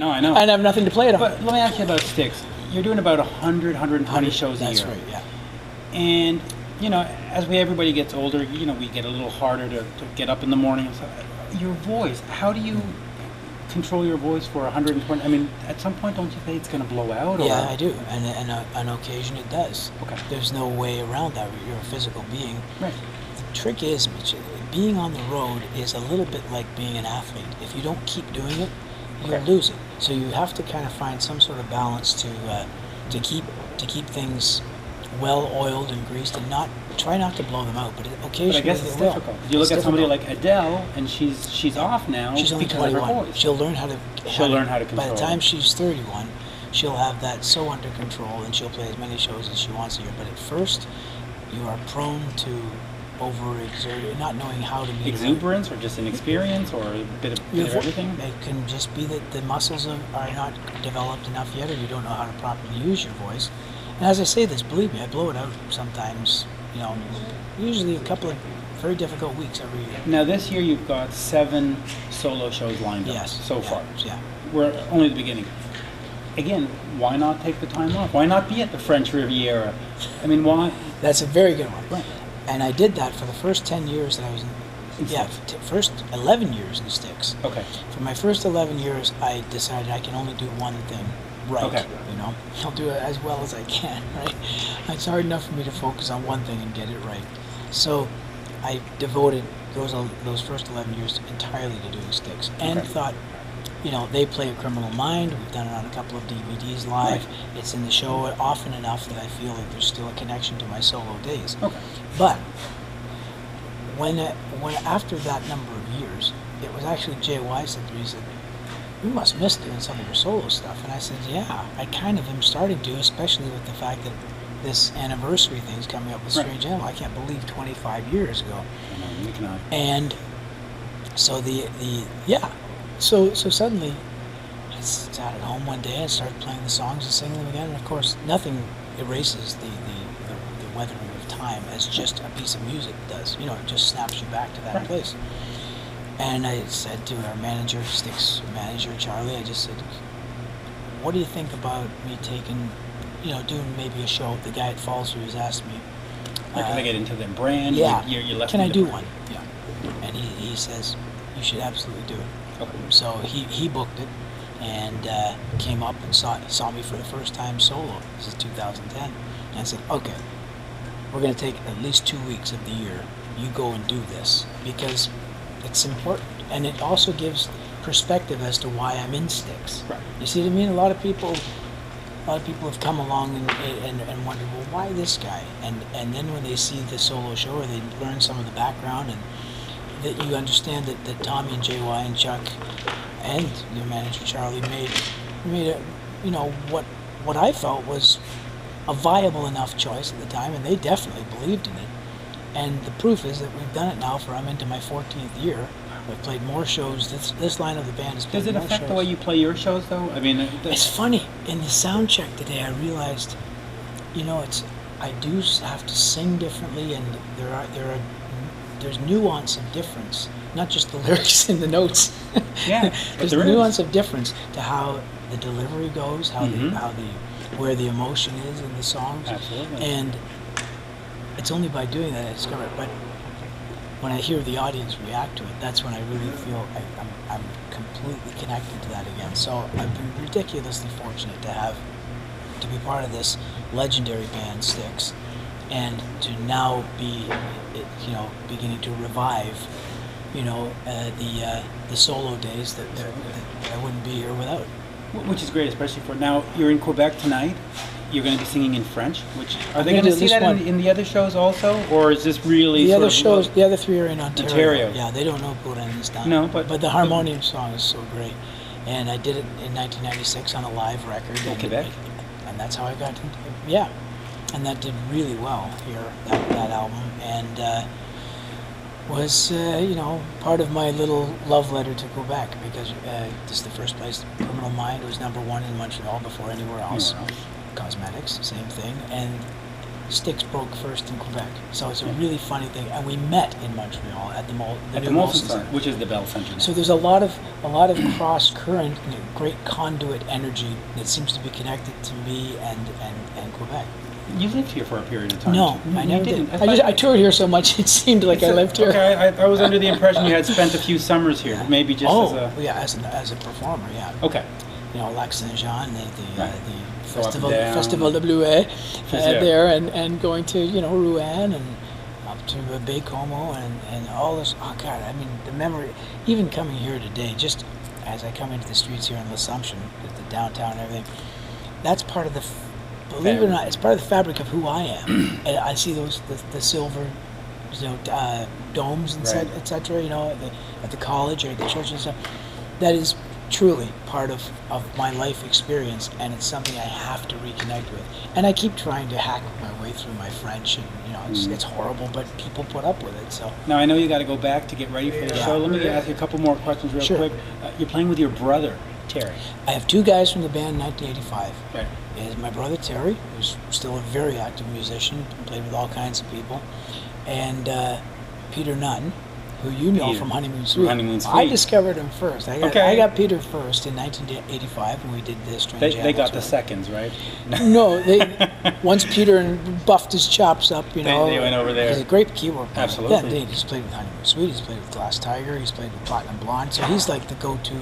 No, I know. And I have nothing to play it on. But let me ask you about STYX. You're doing about 100, 120 shows a year. That's right, yeah. And, as everybody gets older, we get a little harder to get up in the morning. And stuff. Your voice, how do you control your voice for 120? I mean, at some point, don't you think it's going to blow out? Or? Yeah, I do. And on occasion it does. Okay. There's no way around that. You're a physical being. Right. The trick is, Mitch, being on the road is a little bit like being an athlete. If you don't keep doing it, you'll lose it. So you have to kind of find some sort of balance to keep things well oiled and greased, and try not to blow them out. But occasionally, but I guess it's difficult. You look at somebody like Adele, and she's off now. She's only because 21. of her voice. She'll learn how to control. By the time she's 31, she'll have that so under control, and she'll play as many shows as she wants a year. But at first, you are prone to overexert, not knowing how to meet exuberance, or just inexperience, or a bit of everything. It can just be that the muscles are not developed enough yet, or you don't know how to properly use your voice. And as I say this, believe me, I blow it out sometimes. Usually a couple of very difficult weeks every year. Now this year you've got 7 solo shows lined up so far. Yeah. We're only at the beginning. Again, why not take the time off? Why not be at the French Riviera? I mean, why? That's a very good one. Right. And I did that for the first 10 years that I was in. First 11 years in STYX. Okay. For my first 11 years, I decided I can only do one thing right. Okay. I'll do it as well as I can, right? It's hard enough for me to focus on one thing and get it right. So I devoted those first 11 years entirely to doing STYX, and thought, they play A Criminal Mind. We've done it on a couple of DVDs live. Right. It's in the show often enough that I feel like there's still a connection to my solo days. Okay. But when after that number of years, it was actually Jay Wise said to me, he said, "You must miss doing some of your solo stuff." And I said, "Yeah, I kind of am starting to, especially with the fact that this anniversary thing's coming up with Strange Animal. I can't believe 25 years ago." You cannot. And so so suddenly I sat at home one day and started playing the songs and singing them again. And of course, nothing erases the weathering of time as just a piece of music does. It just snaps you back to that place. And I said to our manager, STYX manager, Charlie, I just said, "What do you think about me taking, doing maybe a show?" The guy at Fallsview has asked me. Can I get into the brand? Yeah. You're left Can I do brand. one? Yeah. And he says, "You should absolutely do it." Okay. So he booked it and came up and saw me for the first time solo. This is 2010. And said, "Okay, we're going to take at least 2 weeks of the year. You go and do this because it's important, and it also gives perspective as to why I'm in STYX." Right. You see what I mean? A lot of people have come along and wondered, well, why this guy? And then when they see the solo show, or they learn some of the background, and that you understand that Tommy and JY and Chuck and your manager Charlie made a what I felt was a viable enough choice at the time, and they definitely believed in it. And the proof is that we've done it now for, I'm into my 14th year. We've played more shows. This line of the band has played more shows. Does it affect the way you play your shows, though? I mean, it's funny. In the sound check today, I realized, I do have to sing differently, and there's nuance of difference, not just the lyrics and the notes. Yeah, there's a nuance of difference to how the delivery goes, where the emotion is in the songs. Absolutely. And it's only by doing that I discover it. But when I hear the audience react to it, that's when I really feel I'm completely connected to that again. So I've been ridiculously fortunate to be part of this legendary band STYX, and to now be, beginning to revive, the solo days that I wouldn't be here without. Which is great, especially for now. You're in Quebec tonight. You're going to be singing in French. Which are they going to see that in the other shows also, or is this really the other shows? The other 3 are in Ontario. Ontario. Yeah, they don't know Pura Nistan. No, but the harmonium song is so great, and I did it in 1996 on a live record in Quebec, and that's how I got into it. Yeah, and that did really well here. That album, and was part of my little love letter to Quebec, because this is the first place. Criminal Mind was #1 in Montreal before anywhere else. Cosmetics, same thing, and STYX broke first in Quebec. So it's a really funny thing. And we met in Montreal at the At the new Molson Molson Center, which is the Bell Center now. So there's a lot of cross current, great conduit energy that seems to be connected to me and Quebec. You lived here for a period of time. No, too. I never didn't. did. I toured here so much it seemed like I lived here. Okay, I was under the impression you had spent a few summers here, Yeah. maybe just as a... yeah, as a performer, yeah. Okay. Lac Saint Jean, the Right. festival, Go up and down. Festival de Bleuet Yeah. there, and going to Rouen and up to Baie-Comeau and all this. Oh God, I mean the memory. Even coming here today, just as I come into the streets here in L'Assomption, with the downtown and everything, that's part of the. Believe it or not, it's part of the fabric of who I am. And I see the silver, domes and Right. et cetera, at the college or at the church and stuff. That is truly part of my life experience, and it's something I have to reconnect with. And I keep trying to hack my way through my French, and it's horrible, but people put up with it. So Now, I know you got to go back to get ready for the Yeah. show. Let me ask you a couple more questions real Sure. quick. You're playing with your brother, Terry. I have two guys from the band 1985. Right. Is my brother Terry, who's still a very active musician, played with all kinds of people, and Peter Nunn, who you know Peter, from Honeymoon from Suite. Honeymoon I Suite. discovered him first. I Okay. got Peter first in 1985 when we did this Strange They got Animals the record. seconds, right? No, once Peter buffed his chops up, They went over there. He's a great keyboard player. Absolutely. Yeah, he's played with Honeymoon Suite, he's played with Glass Tiger, he's played with Platinum Blonde, so he's like the go-to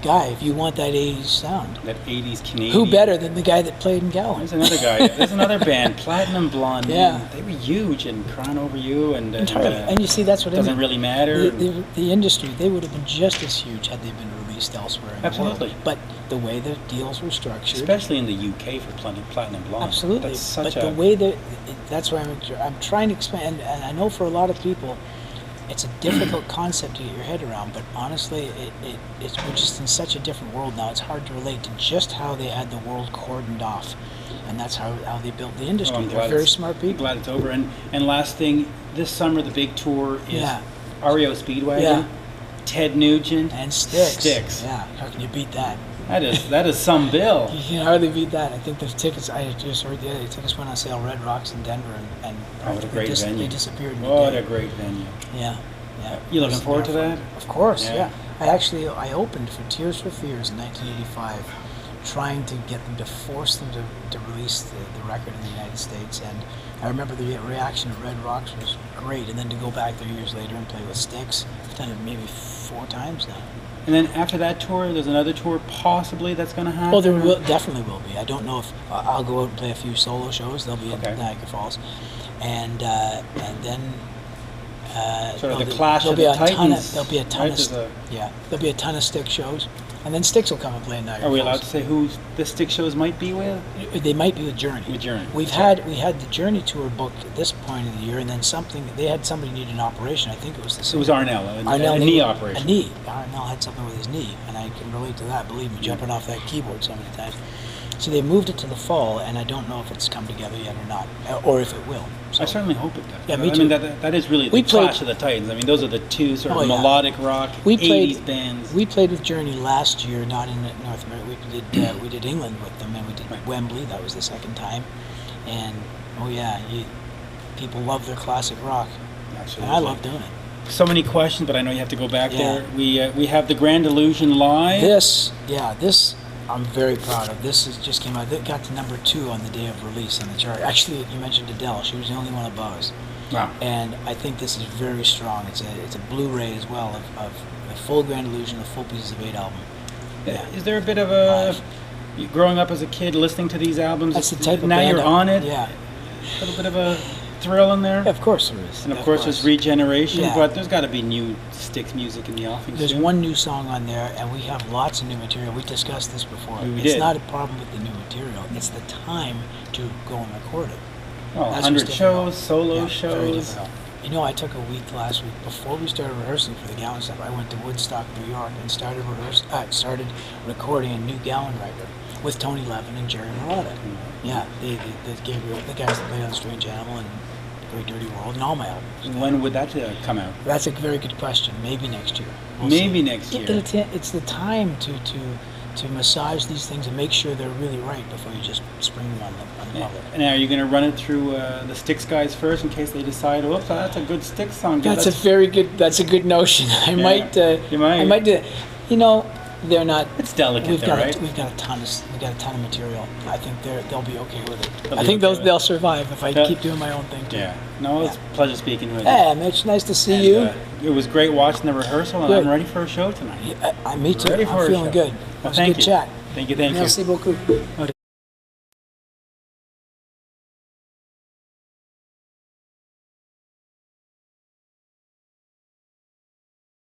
guy if you want that 80s sound. That 80s Canadian. Who better than the guy that played in Gowan? There's another guy. There's another band, Platinum Blonde. Yeah. They were huge and Crying Over You. And Entirely. And you see, that's what doesn't I mean. really matter. The industry, they would have been just as huge had they been released elsewhere in Absolutely. the world. But the way the deals were structured, Especially in the UK for Platinum Blonde. absolutely. That's such But the way that's why I'm trying to explain, and I know for a lot of people, it's a difficult concept to get your head around. But honestly, we're just in such a different world now. It's hard to relate to just how they had the world cordoned off, and that's how they built the industry. I'm They're glad very it's- smart I'm people. glad it's over. And last thing, this summer the big tour is Yeah. REO Speedwagon, Yeah. Ted Nugent, And STYX. STYX. Yeah, how can you beat that? That is some bill. You can hardly beat that. I think the tickets, I just heard the other day, tickets went on sale Red Rocks in Denver, and Oh, what a great venue. they disappeared in a What day. a great venue. Yeah, yeah. You looking forward to that? Of course, Yeah. yeah. I opened for Tears for Fears in 1985, trying to get them to force them to release the record in the United States, and I remember the reaction of Red Rocks was great, and then to go back there years later and play with STYX, I've done it maybe 4 times now. And then after that tour, there's another tour possibly that's going to happen? Well, there will, definitely will be. I don't know if I'll go out and play a few solo shows. They'll be Okay. in Niagara Falls, and then Sort of no, the Clash there'll of be the a ton Titans, There'll be a ton right? of There's a- yeah. There'll be a ton of STYX shows, and then STYX will come and play in Niagara Are we Falls. allowed to say who the STYX shows might be with? They might be with Journey. With Journey. We had the Journey tour booked at this point of the year, and then they had somebody need an operation. I think it was the It was Arnell, a knee operation. A knee. Arnell had something with his knee, and I can relate to that. Believe me, jumping off that keyboard so many times. So they moved it to the fall, and I don't know if it's come together yet or not, or if it will. So, I certainly hope it does. Yeah, me I mean, too. that is really the We played- Clash of the Titans. I mean, those are the two sort of Oh, yeah. melodic rock, We 80s played- bands. We played with Journey last year, not in North America. We did England with them, and we did Right. Wembley. That was the second time, and people love their classic rock, Absolutely. and I love doing it. So many questions, but I know you have to go back Yeah. there. We have the Grand Illusion live. This I'm very proud of. Just came out. It got to number 2 on the day of release on the chart. Actually, you mentioned Adele. She was the only one above us. Wow. And I think this is very strong. It's a Blu-ray as well of the full Grand Illusion, the full Pieces of 8 album. Yeah. Is there a bit of a Live. you growing up as a kid listening to these albums? That's the type of now band you're on it. Yeah. A little bit of a thrill in there. Yeah, of course there is. And of course there's regeneration, Yeah. but there's got to be new STYX music in the offing There's soon. one new song on there, and we have lots of new material. We discussed this before. We It's did. not a problem with the new material. It's the time to go and record it. Well, That's 100 what's shows, difficult. solo Yeah, very shows. difficult. You know, I took a week last week before we started rehearsing for the Gowan stuff. I went to Woodstock, New York, and started recording a new Gowan record with Tony Levin and Jerry Marotta. Yeah, the guys that played on Strange Animal and Great Dirty World, and all my albums. When would that come out? That's a very good question. Maybe next year. We'll Maybe see. next year. It's the time to to massage these things and make sure they're really right before you just spring them on the Yeah. public. And are you going to run it through the STYX guys first in case they decide, oops, that's a good STYX song. That's a good notion. I might You might. I might do that. You know, they're not. It's delicate, We've though, got right? we've got a ton of material. I think they'll be okay with it. They'll I be think okay with it. they'll survive if I Yeah. keep doing my own thing too. Yeah. No, it's a pleasure speaking with you. Yeah, Mitch, nice to see And, you. it was great watching the rehearsal, and Good. I'm ready for a show tonight. Me too. Ready for I'm a feeling show. good. It Well, was a thank good you. chat. Thank you. Merci beaucoup.